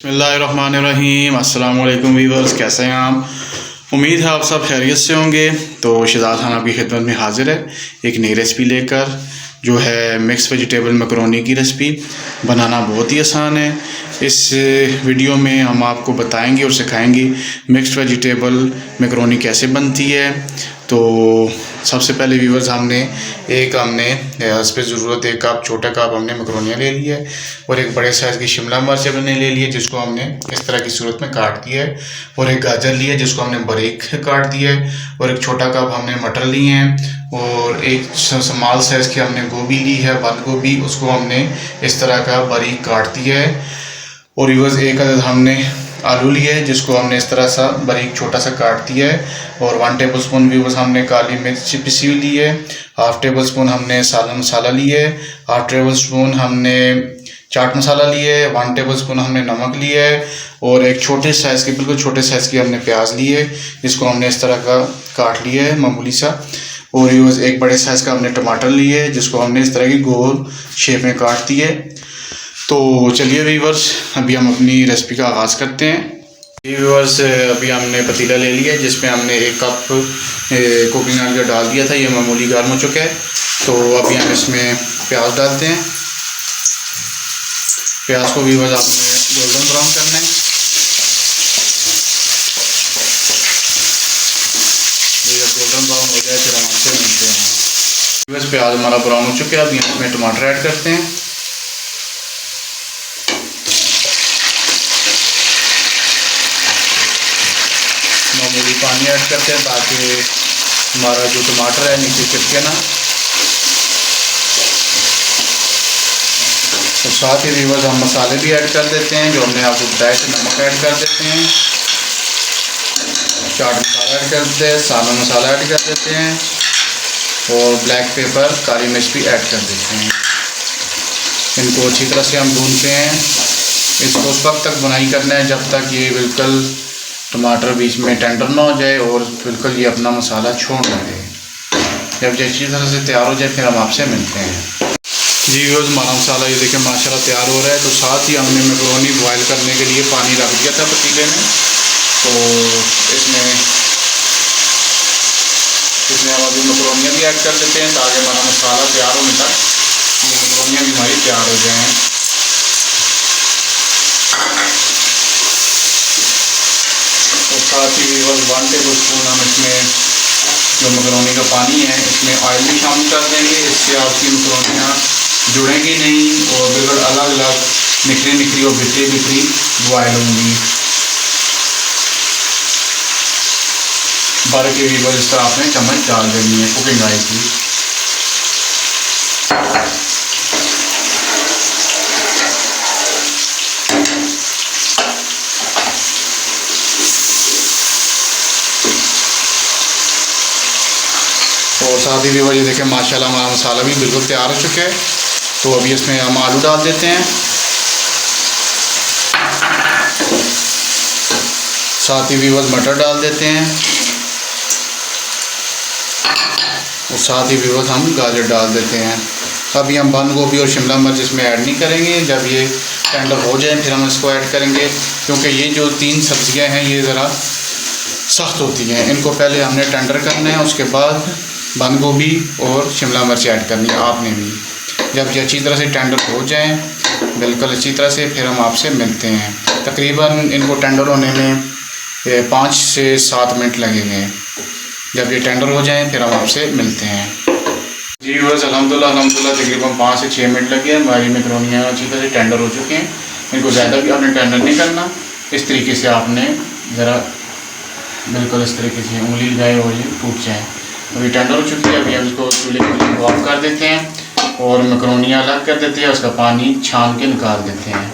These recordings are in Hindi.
बिस्मिल्लाहिर्रहमानिर्रहीम। अस्सलाम वालेकुम वीवर्स, कैसे हैं आप? उम्मीद है आप सब खैरियत से होंगे। तो शहजाद खान आपकी खिदमत में हाजिर है एक नई रेसिपी लेकर, जो है मिक्स वेजिटेबल मैकरोनी की रेसिपी। बनाना बहुत ही आसान है। इस वीडियो में हम आपको बताएंगे और सिखाएंगे मिक्स्ड वेजिटेबल मैकरोनी कैसे बनती है। तो सबसे पहले व्यूवर्स हमने इस पे ज़रूरत एक कप, छोटा कप हमने मैकरोनियाँ ले लिया है और एक बड़े साइज़ की शिमला मिर्च हमने ले ली है, जिसको हमने इस तरह की सूरत में काट दिया है। और एक गाजर लिया है जिसको हमने बारीक काट दिया है। और एक छोटा कप हमने मटर लिए हैं और एक स्मॉल साइज़ की हमने गोभी ली है, बंद गोभी, उसको हमने इस तरह का बारीक काट दिया है। और व्यूवर्स एक अदद हमने आलू लिए है जिसको हमने इस तरह सा बारीक छोटा सा काट दिया है। और 1 टेबल स्पून व्यूवर्स हमने काली मिर्च पिसी हुई ली है। 1/2 टेबल स्पून हमने सालन मसाला लिया है। 1/2 टेबल स्पून हमने चाट मसाला लिया है। 1 टेबल स्पून हमने नमक लिया है। और एक छोटे साइज़ की, बिल्कुल छोटे साइज़ की हमने प्याज ली है, जिसको हमने इस तरह का काट लिया है मामूली सा। और व्यूवर्स एक बड़े साइज़ का हमने टमाटर लिए है, जिसको हमने इस तरह की गोल शेप में काट दिए। तो चलिए व्यूवर्स, अभी हम अपनी रेसिपी का आगाज़ करते हैं। व्यूवर्स अभी हमने पतीला ले लिया है जिसमें हमने 1 कप कुकिंग ऑयल डाल दिया था। ये मामूली गर्म हो चुका है। तो अभी हम इसमें प्याज डालते हैं। प्याज को व्यूवर्स आपने गोल्डन ब्राउन करना है। ये जब गोल्डन ब्राउन हो जाए फिर हम आपसे मिलते हैं। व्यूवर्स प्याज हमारा ब्राउन हो चुका है। अभी हम इसमें टमाटर ऐड करते हैं। मामूली पानी ऐड करते हैं ताकि हमारा जो टमाटर है नीचे चिपके ना। तो साथ ही व्यूवर्स हम मसाले भी ऐड कर देते हैं जो हमने आपको बताया था। नमक ऐड कर देते हैं, चाट मसाला ऐड कर देते हैं, सालन मसाला ऐड कर देते हैं और ब्लैक पेपर, काली मिर्च भी ऐड कर देते हैं। इनको अच्छी तरह से हम भूनते हैं। इसको उस वक्त तक बुनाई करना है जब तक ये बिल्कुल टमाटर बीच में टेंडर ना हो जाए और बिल्कुल ये अपना मसाला छोड़ ना दे। जब ये अच्छी तरह से तैयार हो जाए फिर हम आपसे मिलते हैं। जी व्यूअर्स, हमारा मसाला ये देखें माशाल्लाह तैयार हो रहा है। तो साथ ही हमने मैकरोनी बॉयल करने के लिए पानी रख दिया था पतीले में। तो इसमें हम अभी मैकरोनियाँ भी ऐड कर देते हैं ताकि हमारा मसाला तैयार होने तक ये मैकरोनियाँ भी हमारी तैयार हो जाएँ। और साथ ही व्यूअर्स 1 टेबल स्पून हम इसमें जो मैकरोनी का पानी है इसमें ऑयल भी शामिल कर देंगे। इससे आपकी मैकरोनियाँ जुड़ेंगी नहीं और बिल्कुल अलग अलग निखरी निखरी और बिखरी बिखरी बॉयल होंगी। भर के व्यूअर्स इस तरह आपने चम्मच डाल देनी है कुकिंग ऑयल की। और साथ ही व्यूअर्स ये देखें माशाल्लाह हमारा मसाला भी बिल्कुल तैयार हो चुका है। तो अभी इसमें हम आलू डाल देते हैं। साथ ही व्यूअर्स मटर डाल देते हैं और साथ ही व्यूअर्स हम गाजर डाल देते हैं। अभी हम बंद गोभी और शिमला मिर्च इसमें ऐड नहीं करेंगे। जब ये टेंडर हो जाए फिर हम इसको ऐड करेंगे, क्योंकि ये जो 3 सब्जियां हैं ये ज़रा सख्त होती हैं। इनको पहले हमने टेंडर करना है, उसके बाद बंद गोभी और शिमला मिर्च ऐड करनी है आपने भी। जब ये अच्छी तरह से टेंडर हो जाएं बिल्कुल अच्छी तरह से फिर हम आपसे मिलते हैं। तकरीबन इनको टेंडर होने में 5 से 7 मिनट लगेंगे। जब ये टेंडर हो जाएं फिर हम आपसे मिलते हैं। जी व्यूअर्स अल्हम्दुलिल्लाह तकरीबन 5 से 6 मिनट लगे। हमारी मैकरोनियाँ अच्छी तरह से टेंडर हो चुके हैं। इनको ज़्यादा भी आपने टेंडर नहीं करना। इस तरीके से आपने ज़रा बिल्कुल इस तरीके से उंगली लगाए और ये टूट जाए। अभी टेंडर हो चुकी है। अभी हम इसको चूल्हे को ऑफ कर देते हैं और मैकरोनियाँ अलग कर देते हैं, उसका पानी छान के निकाल देते हैं।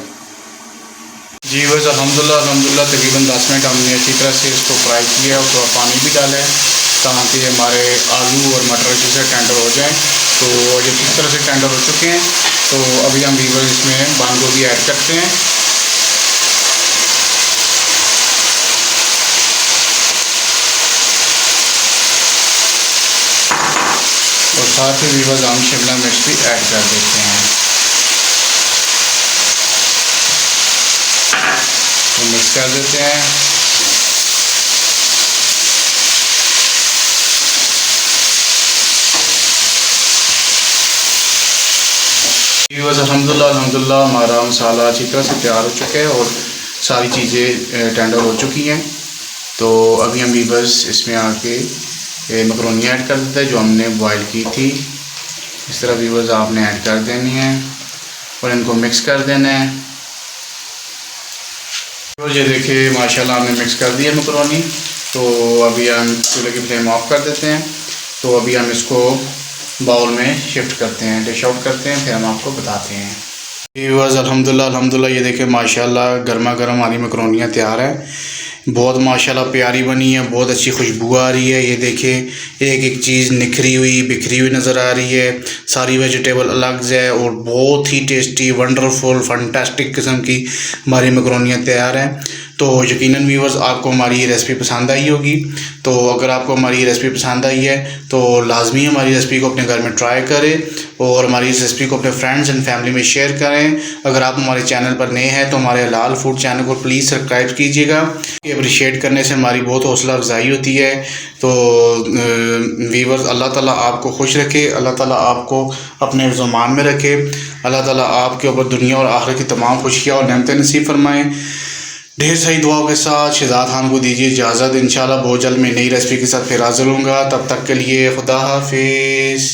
जी बस अल्हम्दुलिल्लाह तकरीबन 10 मिनट हमने अच्छी तरह से इसको फ्राई किया और थोड़ा पानी भी डाला है ताकि हमारे आलू और मटर अच्छे से टेंडर हो जाएं। तो ये अच्छी तरह से टेंडर हो चुके हैं। तो अभी हम व्यूअर्स इसमें बंद गोभी ऐड करते हैं। और साथ ही व्यूअर्स हम शिमला मिर्च भी ऐड कर देते हैं। तो मिक्स कर देते हैं। व्यूअर्स अल्हम्दुलिल्लाह हमारा मसाला अच्छी तरह से तैयार हो चुका है और सारी चीज़ें टेंडर हो चुकी हैं। तो अभी हम व्यूअर्स इसमें आके मकरोनी ऐड कर देते हैं जो हमने बॉईल की थी। इस तरह व्यूअर्स आपने ऐड कर देनी है और इनको मिक्स कर देना है। तो ये देखिए माशाल्लाह हमने मिक्स कर दिया मकरोनी। तो अभी हम चूल्हे की फ्लेम ऑफ कर देते हैं। तो अभी हम इसको बाउल में शिफ्ट करते हैं, डिश आउट करते हैं, फिर हम आपको बताते हैं। व्यूअर्स अल्हम्दुलिल्लाह ये देखिए माशाल्लाह गर्मा गर्म हमारी मकरोनियाँ तैयार है। बहुत माशाल्लाह प्यारी बनी है, बहुत अच्छी खुशबू आ रही है। ये देखिए एक एक चीज़ निखरी हुई बिखरी हुई नज़र आ रही है। सारी वेजिटेबल अलग है और बहुत ही टेस्टी वंडरफुल फंटास्टिक किस्म की हमारी मकरोनियाँ तैयार हैं। तो यकीनन व्यूअर्स आपको हमारी ये रेसिपी पसंद आई होगी। तो अगर आपको हमारी ये रेसिपी पसंद आई है तो लाजमी हमारी रेसिपी को अपने घर में ट्राई करें और हमारी इस रेसिपी को अपने फ्रेंड्स एंड फैमिली में शेयर करें। अगर आप हमारे चैनल पर नए हैं तो हमारे हलाल फूड चैनल को प्लीज़ सब्सक्राइब कीजिएगा। ये अप्रिशिएट करने से हमारी बहुत हौसला अफजाई होती है। तो व्यूअर्स अल्लाह ताला आपको खुश रखे, अल्लाह ताला आपको अपने ज़ुमान में रखे, अल्लाह ताला आपके ऊपर दुनिया और आखिरत की तमाम खुशियाँ और नेमतें नसीब फरमाएँ। ढेर सारी दुआओं के साथ शहजाद खान को दीजिए इजाज़त। इंशाल्लाह बहुत जल्द मैं नई रेसिपी के साथ फिर हाज़िर होऊंगा। तब तक के लिए खुदा हाफिज़।